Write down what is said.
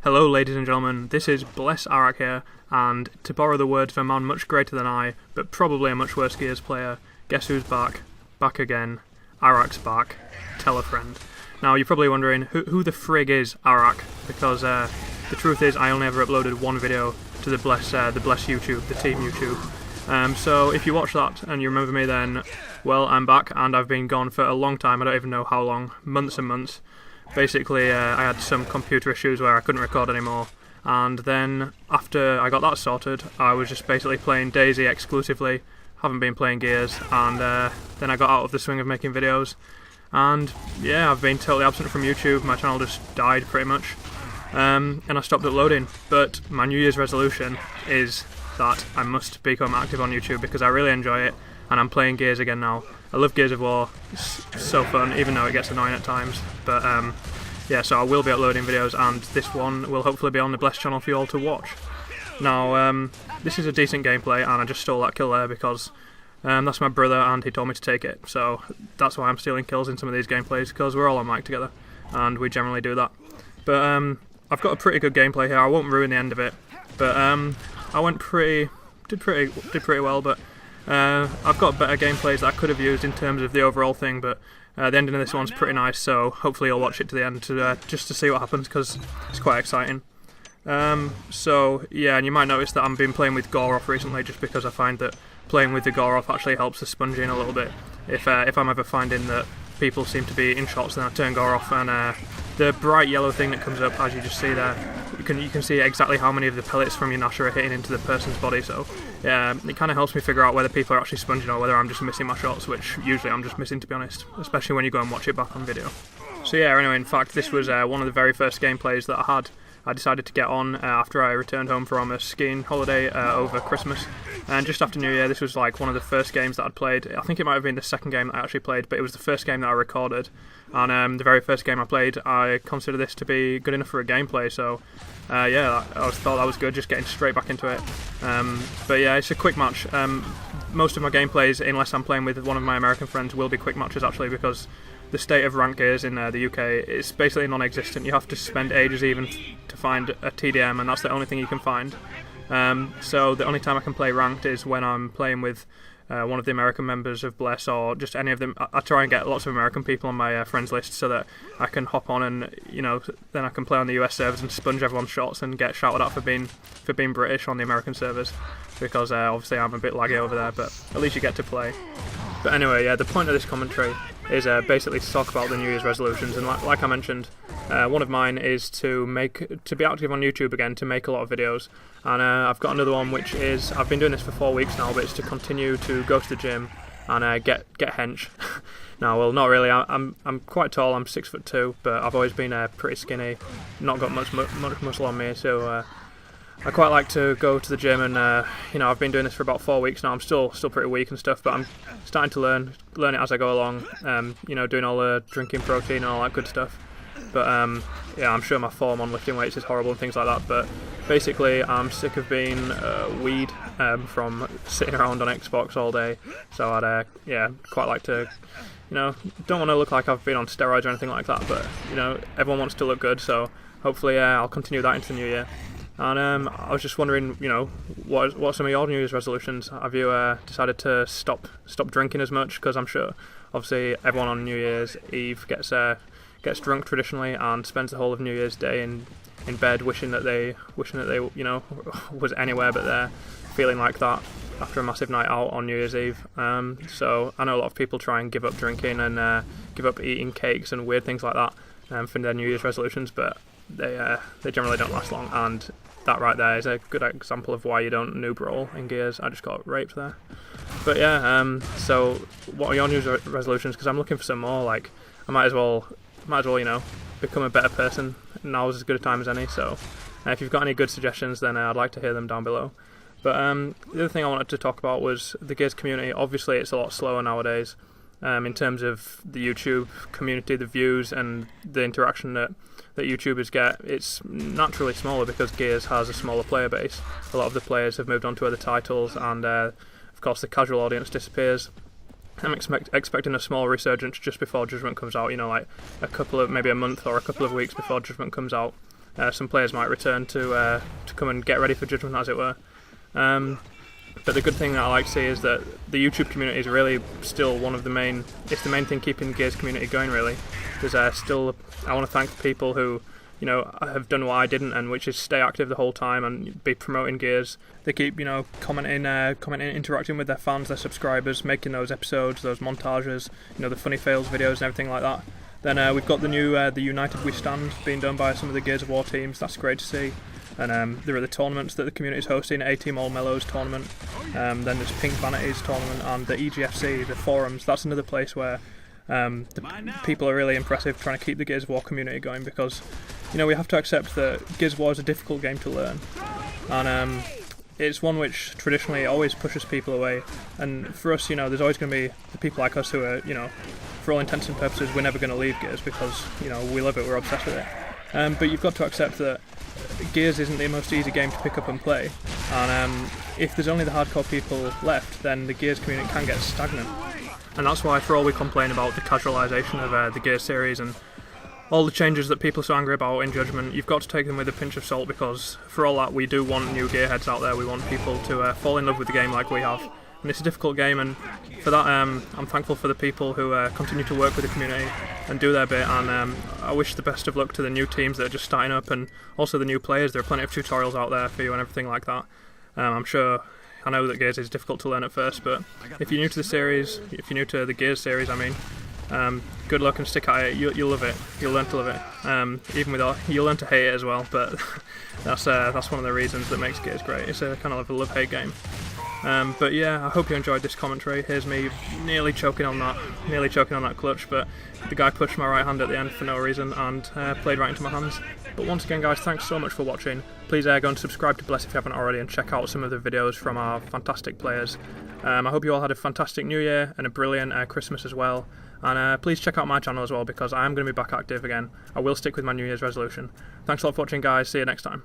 Hello ladies and gentlemen, this is Bless Arak here, and to borrow the words of a man much greater than I, but probably a much worse Gears player, guess who's back? Back again. Arak's back. Tell a friend. Now you're probably wondering, who the frig is Arak? Because the truth is I only ever uploaded one video to the Bless YouTube, the team YouTube. So if you watch that and you remember me, then, well, I'm back, and I've been gone for a long time. I don't even know how long. Months and months. Basically, I had some computer issues where I couldn't record anymore, and then after I got that sorted, I was just basically playing DayZ exclusively, haven't been playing Gears, and then I got out of the swing of making videos, and yeah, I've been totally absent from YouTube. My channel just died pretty much, and I stopped uploading. But my New Year's resolution is that I must become active on YouTube because I really enjoy it, and I'm playing Gears again now. I love Gears of War, it's so fun, even though it gets annoying at times. But yeah, so I will be uploading videos, and this one will hopefully be on the Bless channel for you all to watch. Now, this is a decent gameplay, and I just stole that kill there because that's my brother, and he told me to take it. So that's why I'm stealing kills in some of these gameplays, because we're all on mic together, and we generally do that. But I've got a pretty good gameplay here. I won't ruin the end of it, but I did pretty well, but I've got better gameplays that I could have used in terms of the overall thing, but the ending of this one's pretty nice, so hopefully you'll watch it to the end just to see what happens, because it's quite exciting. So yeah, and you might notice that I've been playing with Goroth recently, just because I find that playing with the Goroth actually helps the sponging a little bit. If I'm ever finding that people seem to be in shots, then I turn Goroth, and the bright yellow thing that comes up, as you just see there, you can see exactly how many of the pellets from your Nasher are hitting into the person's body, so yeah, it kind of helps me figure out whether people are actually sponging or whether I'm just missing my shots, which usually I'm just missing, to be honest, especially when you go and watch it back on video. So yeah, anyway, in fact, this was one of the very first gameplays that I decided to get on after I returned home from a skiing holiday over Christmas. And just after New Year, this was like one of the first games that I'd played. I think it might have been the second game that I actually played, but it was the first game that I recorded. And the very first game I played, I consider this to be good enough for a gameplay, so yeah, I thought that was good, just getting straight back into it. But yeah, it's a quick match. Most of my gameplays, unless I'm playing with one of my American friends, will be quick matches actually, because the state of ranked gears in the UK is basically non-existent. You have to spend ages even to find a TDM, and that's the only thing you can find. So the only time I can play ranked is when I'm playing with one of the American members of Bless, or just any of them. I try and get lots of American people on my friends list so that I can hop on and, you know, then I can play on the US servers and sponge everyone's shots and get shouted at for being British on the American servers, because obviously I'm a bit laggy over there, but at least you get to play. But anyway, yeah, the point of this commentary is basically to talk about the New Year's resolutions, and like I mentioned, one of mine is to be active on YouTube again, to make a lot of videos, and I've got another one which is, I've been doing this for 4 weeks now, but it's to continue to go to the gym and get hench. No, well, not really. I'm quite tall. I'm 6'2", but I've always been pretty skinny, not got much muscle on me, so I quite like to go to the gym, and you know, I've been doing this for about 4 weeks now. I'm still pretty weak and stuff, but I'm starting to learn it as I go along. You know, doing all the drinking protein and all that good stuff. But yeah, I'm sure my form on lifting weights is horrible and things like that. But basically, I'm sick of being weed from sitting around on Xbox all day. So I'd yeah, quite like to, you know, don't want to look like I've been on steroids or anything like that. But you know, everyone wants to look good, so hopefully I'll continue that into the new year. And I was just wondering, you know, what are some of your New Year's resolutions? Have you decided to stop drinking as much? Because I'm sure, obviously, everyone on New Year's Eve gets drunk traditionally and spends the whole of New Year's Day in bed, wishing that they you know, was anywhere but there, feeling like that after a massive night out on New Year's Eve. So I know a lot of people try and give up drinking and give up eating cakes and weird things like that for their New Year's resolutions, but they generally don't last long, and that right there is a good example of why you don't noob roll in Gears. I just got raped there. But yeah, so what are your New Year's resolutions? Because I'm looking for some more. Like, I might as well, you know, become a better person. Now's as good a time as any. So if you've got any good suggestions, then I'd like to hear them down below. But the other thing I wanted to talk about was the Gears community. Obviously, it's a lot slower nowadays in terms of the YouTube community, the views and the interaction that YouTubers get. It's naturally smaller because Gears has a smaller player base. A lot of the players have moved on to other titles, and of course the casual audience disappears. I'm expecting a small resurgence just before Judgment comes out, you know, like maybe a month or a couple of weeks before Judgment comes out. some players might return to come and get ready for Judgment, as it were. But the good thing that I like to see is that the YouTube community is really still one of the main. It's the main thing keeping the Gears community going. Really, there's still. I want to thank the people who, you know, have done what I didn't, and which is stay active the whole time and be promoting Gears. They keep, you know, commenting, interacting with their fans, their subscribers, making those episodes, those montages, you know, the funny fails videos and everything like that. Then we've got the new the United We Stand being done by some of the Gears of War teams. That's great to see. And there are the tournaments that the community is hosting, A-Team All Mellows tournament, then there's Pink Vanities tournament, and the EGFC, the forums. That's another place where the people are really impressive, trying to keep the Gears of War community going, because, you know, we have to accept that Gears of War is a difficult game to learn, and it's one which traditionally always pushes people away. And for us, you know, there's always going to be the people like us who are, you know, for all intents and purposes, we're never going to leave Gears because, you know, we love it, we're obsessed with it. But you've got to accept that Gears isn't the most easy game to pick up and play, and if there's only the hardcore people left, then the Gears community can get stagnant. And that's why, for all we complain about the casualisation of the Gears series and all the changes that people are so angry about in Judgment, you've got to take them with a pinch of salt, because for all that, we do want new gearheads out there. We want people to fall in love with the game like we have. And it's a difficult game, and for that I'm thankful for the people who continue to work with the community and do their bit, and I wish the best of luck to the new teams that are just starting up, and also the new players. There are plenty of tutorials out there for you and everything like that. I know that Gears is difficult to learn at first, but if you're new to the series, if you're new to the Gears series, I mean, good luck and stick at it. You'll love it. You'll learn to love it. Even with all, you'll learn to hate it as well, but that's one of the reasons that makes Gears great. It's a kind of a love-hate game. But yeah, I hope you enjoyed this commentary. Here's me nearly choking on that clutch, but the guy pushed my right hand at the end for no reason and played right into my hands. But once again, guys, thanks so much for watching. Please go and subscribe to Bless if you haven't already, and check out some of the videos from our fantastic players. I hope you all had a fantastic New Year and a brilliant Christmas as well. And please check out my channel as well, because I am going to be back active again. I will stick with my New Year's resolution. Thanks a lot for watching, guys. See you next time.